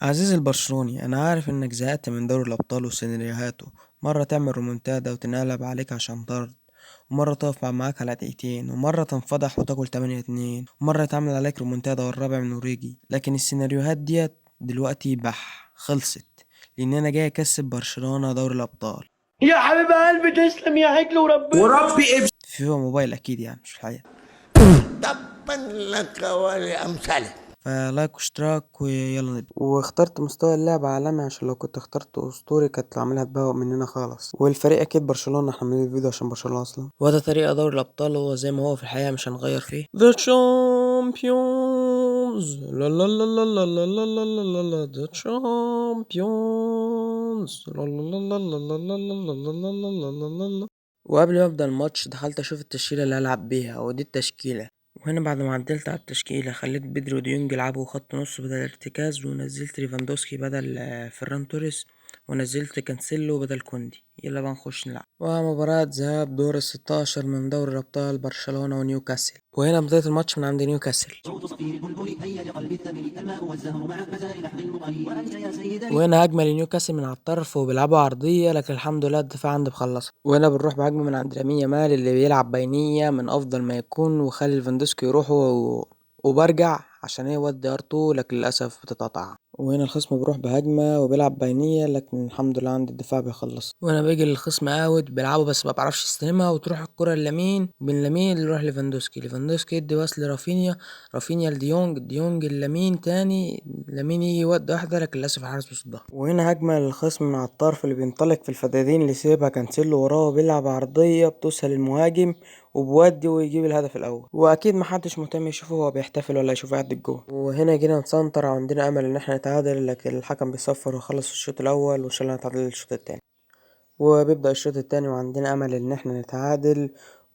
عزيزي البرشلوني، أنا عارف إنك زهقت من دوري الأبطال وسيناريوهاته. مرة تعمل رومونتادا وتنقلب عليك عشان طرد، ومرة تقف معاك على دقيقتين، ومرة تنفضح وتاكل 8-2، ومرة يتعمل عليك رومونتادا والرابع من أوريجي. لكن السيناريوهات ديت دلوقتي خلصت، لأن أنا جاي أكسب برشلونة دوري الأبطال. يا حبيب قلبي تسلم يا عجل وربنا. في فيفا موبايل أكيد، يعني مش في الحقيقة. تبا لك ولأمثالك. فلايك واشتراك ويلا نبدأ. واخترت مستوى اللعب عالمي عشان لو كنت اخترت اسطوري كانت عاملها تبوق مننا خالص. والفريق اكيد برشلونة، احنا عاملين الفيديو عشان برشلونة اصلا. وده طريقة دوري الابطال، هو زي ما هو في الحقيقة، مش هنغير فيه. The champions لا لا لا لا لا لا لا لا لا لا لا The champions لا لا لا لا لا لا لا لا لا لا لا لا لا لا. وقبل ما ابدا الماتش دخلت اشوف التشكيلة اللي هلعب بيها، ودي التشكيلة. وهنا بعد ما عدلت على التشكيلة خليت بيدري وديونج يلعبوا خط نص بدل ارتكاز، ونزلت ليفاندوسكي بدل فران توريس، ونزلت كانسيلو بدل كوندي. يلا بقى نخش نلعب. ومباراة ذهاب دور الستاشر من دوري الأبطال، برشلونة ونيوكاسل. وهنا بداية الماتش من عند نيوكاسل. وهنا هجمة لنيوكاسل من على الطرف وبيلعبوا عرضية، لكن الحمد لله الدفاع عندي مخلص. وهنا بنروح بهجمة من عند لامين يامال اللي بيلعب بينية من أفضل ما يكون، وخلي ليفاندوسكي يروح وبرجع عشان يودي ارتو، لكن للاسف بتتقطع. وهنا الخصم بيروح بهجمة وبيلعب بينية، لكن الحمد لله عند الدفاع بيخلص. وهنا بيجي للخصم اوت بيلعبه بس ما بعرفش يستلمها، وتروح الكرة لامين، بين لامين اللي يروح ليفاندوسكي يدي باص لرافينيا، رافينيا لديونج، ديونج لامين تاني، لامين يجي يودي واحدة، لكن للاسف الحارس بيصدها. وهنا هجمة للخصم من على الطرف اللي بينطلق في الفدادين، اللي سيبها كانسيلو وراه وبيلعب عرضية بتوصل المهاجم وبودي ويجيب الهدف الاول. واكيد محدش مهتم يشوفه هو بيحتفل ولا يشوف قاعد الجون. وهنا جينا نسنتر، عندنا امل ان احنا نتعادل، لكن الحكم بيصفر وخلص الشوط الاول وان شاء الله نتعادل الشوط التاني. وبيبدأ الشوط التاني وعندنا امل ان احنا نتعادل.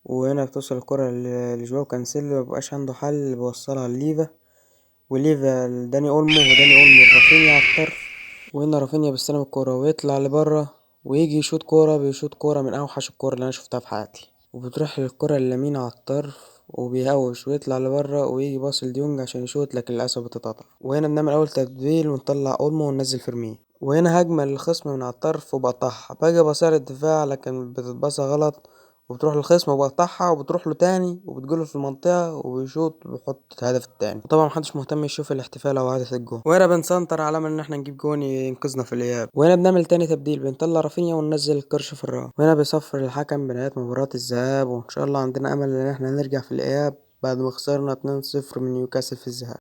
وهنا بتوصل الكرة لجواو كانسيلو، مبقاش عنده حل، بيوصلها لليفا، وليفا لداني اولمو، وداني اولمو لرافينيا على الطرف. وهنا رافينيا بيستلم الكرة ويطلع لبره ويجي يشوط كورة، بيشوط كورة من اوحش الكورة اللي انا شفتها في حياتي، وبتروح للكرة اليمين على الطرف وبيهوش ويطلع لبره ويجي باص لديونج عشان يشوط، لكن للأسف بتتقطع. وهنا بنعمل أول تبديل ونطلع أولمو وننزل فيرمين. وهنا هجمة للخصم من على الطرف وبقطعها، باجي بصير الدفاع لكن بتتباصى غلط، وبتروح للخصم وبقطعها وبتروح له تاني وبتجوله في المنطقة وبيشوط وبيحط الهدف التاني. وطبعا محدش مهتم يشوف الاحتفال أو هدف الجون. وهنا بنسنتر على أمل إن احنا نجيب جون ينقذنا في الإياب. وهنا بنعمل تاني تبديل، بنطلع رافينيا وننزل الكرش في الراس. وهنا بيصفر الحكم بنهاية مباراة الذهاب، وإن شاء الله عندنا أمل إن احنا نرجع في الإياب بعد ما خسرنا 2-0 من نيوكاسل في الذهاب.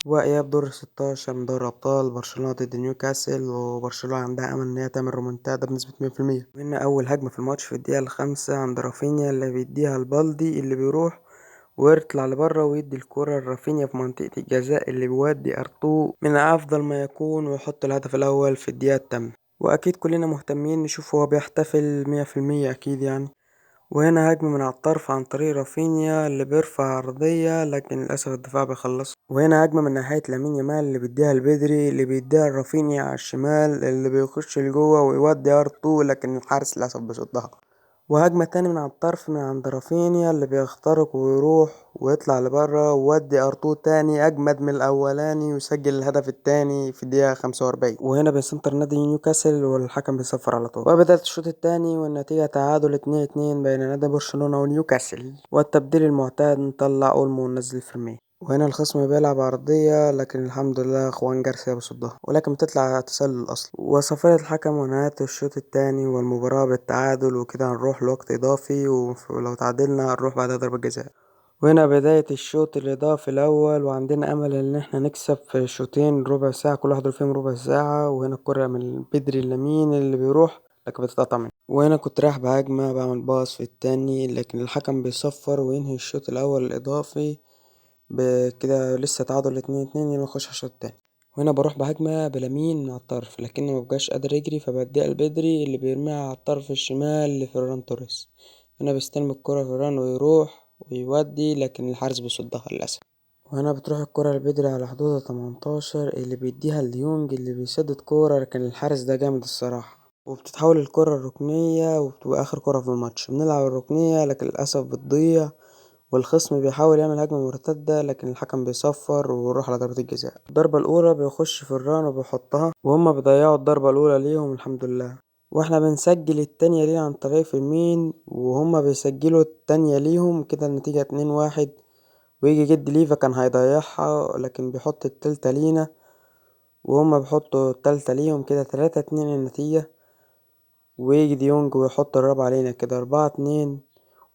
وإياب دور 16 من دوري أبطال، برشلونة ضد نيوكاسل، وبرشلونة عندها أمل إن هي تعمل رومنتادا بنسبة 100%. وهنا أول هجمة في الماتش في الدقيقة الخامسة عند رافينيا اللي بيديها لبالدي اللي بيروح ويطلع لبره ويدي الكرة لرافينيا في منطقة الجزاء اللي بيودي أرتو من أفضل ما يكون ويحط الهدف الأول في الدقيقة التامنة. وأكيد كلنا مهتمين نشوف هو بيحتفل 100% أكيد يعني. وهنا هجمة من على الطرف عن طريق رافينيا اللي بيرفع عرضية، لكن للأسف الدفاع بيخلص. وهنا هجمة من ناحية لامين يامال اللي بيديها لبدري اللي بيديها لرافينيا على الشمال اللي بيخش لجوه ويودي ار2، لكن الحارس للأسف بيصدها. وهجمة تاني من على الطرف من عند رافينيا اللي بيخترق ويروح ويطلع لبره وودي ارتو تاني اجمد من الاولاني ويسجل الهدف التاني في الدقيقة 45. وهنا بيسنتر نادي نيوكاسل والحكم بيصفر على طول. وبدأت الشوط التاني والنتيجة تعادل 2-2 بين نادي برشلونة ونيوكاسل. والتبديل المعتاد نطلع اولمو وننزل فيرمين. وهنا الخصم بيلعب عرضية، لكن الحمد لله خوان جارسيا بيصدها، ولكن بتطلع تسلل أصلا. وصفرة الحكم ونهاية الشوط التاني والمباراة بالتعادل، وكده هنروح لوقت إضافي، ولو تعادلنا هنروح بعدها ضربة جزاء. وهنا بداية الشوط الإضافي الأول، وعندنا أمل إن احنا نكسب في الشوطين ربع ساعة، كل واحد فيهم ربع ساعة. وهنا الكرة من بدري اللمين اللي بيروح لكن بتتقطع منه. وهنا كنت رايح بهجمة بعمل باص في التاني، لكن الحكم بيصفر وينهي الشوط الأول الإضافي. بكده لسه تعادل 2-2، يلا نخش على الشوط التاني. وهنا بروح بهجمة بلامين من على الطرف، لكنه مبقاش قادر يجري، فبديها البدري اللي بيرميها على الطرف الشمال لفيران توريس. هنا بيستلم الكرة فيران ويروح ويودي، لكن الحارس بيصدها للأسف. وهنا بتروح الكرة لبدري على حدود 18 اللي بيديها لديونج اللي بيسدد كورة، لكن الحارس ده جامد الصراحة. وبتتحول الكرة الركنية وبتبقى آخر كرة في الماتش، بنلعب الركنية لكن للأسف بتضيع. والخصم بيحاول يعمل هجمة مرتدة لكن الحكم بيصفر ويروح على ضربة الجزاء. الضربة الأولى بيخش في الران وبيحطها، وهما بيضيعوا الضربة الأولى ليهم الحمد لله، واحنا بنسجل التانية لينا عن طريق فيرمين وهما بيسجلوا التانية ليهم. كده النتيجة 2-1. ويجي جد ليفا كان هيضيعها لكن بيحط التالتة لينا وهما بيحطوا التالتة ليهم. كده 3-2 النتيجة. ويجي ديونج ويحط الرابعة علينا. كده 4-2.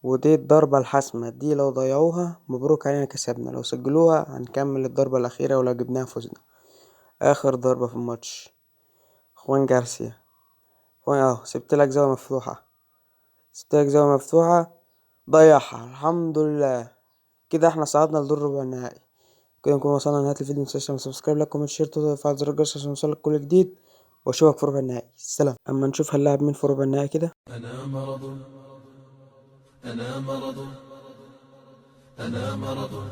ودي الضربة الحاسمة دي، لو ضيعوها مبروك علينا كسبنا، لو سجلوها هنكمل الضربة الأخيرة ولو جبناها فزنا. آخر ضربة في الماتش خوان جارسيا. خوان سبتلك زاوية مفتوحة ضيعها الحمد لله. كده احنا صعدنا لدور ربع النهائي. كده نكون وصلنا لنهاية الفيديو. متنساش تعمل سبسكرايب، لايك، كومنت، شير، وتفعل زر الجرس عشان يوصلك كل جديد. واشوفك في ربع النهائي. سلام. اما نشوف هنلاعب مين في ربع النهائي كده. أنا مرض، أنا مرض، أنا مرض،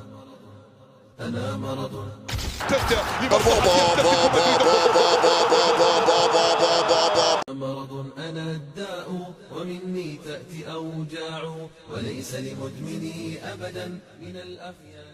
أنا مرض. مرض أنا الداء ومني تأتي أوجاع وليس لمدمني أبدا من الأخيار.